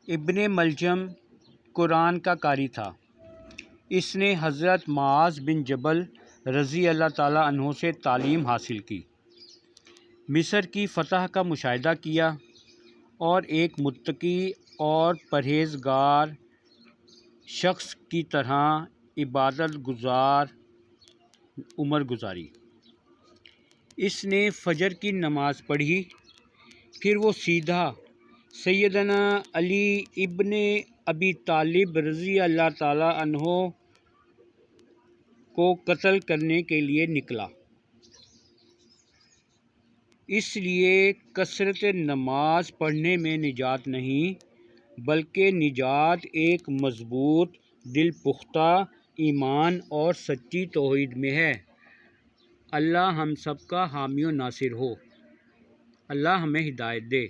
ابن ملجم قرآن کا قاری تھا۔ اس نے حضرت معاذ بن جبل رضی اللہ تعالیٰ عنہ سے تعلیم حاصل کی، مصر کی فتح کا مشاہدہ کیا اور ایک متقی اور پرہیزگار شخص کی طرح عبادت گزار عمر گزاری۔ اس نے فجر کی نماز پڑھی، پھر وہ سیدھا سیدنا علی ابن ابی طالب رضی اللہ تعالیٰ عنہ کو قتل کرنے کے لیے نکلا۔ اس لیے کثرت نماز پڑھنے میں نجات نہیں، بلکہ نجات ایک مضبوط دل پختہ ایمان اور سچی توحید میں ہے۔ اللہ ہم سب کا حامی و ناصر ہو۔ اللہ ہمیں ہدایت دے۔